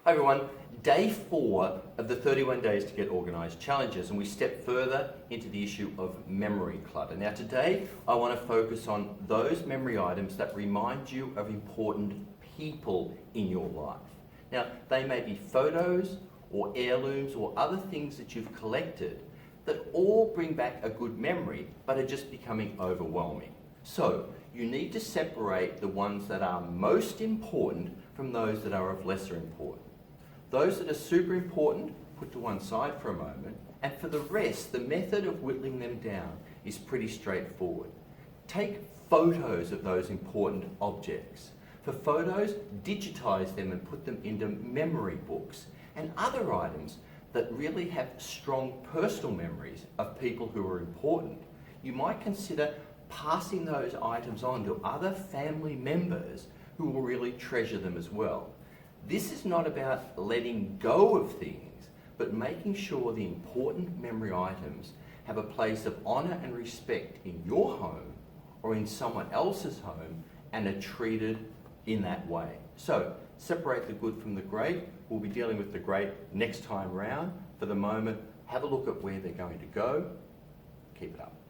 Hi everyone, day 4 of the 31 days to get organised challenges, and we step further into the issue of memory clutter. Now today I want to focus on those memory items that remind you of important people in your life. Now they may be photos or heirlooms or other things that you've collected that all bring back a good memory but are just becoming overwhelming. So you need to separate the ones that are most important from those that are of lesser importance. Those that are super important, put to one side for a moment, and for the rest, the method of whittling them down is pretty straightforward. Take photos of those important objects. For photos, digitize them and put them into memory books, and other items that really have strong personal memories of people who are important. You might consider passing those items on to other family members who will really treasure them as well. This is not about letting go of things, but making sure the important memory items have a place of honour and respect in your home or in someone else's home and are treated in that way. So, separate the good from the great. We'll be dealing with the great next time round. For the moment, have a look at where they're going to go. Keep it up.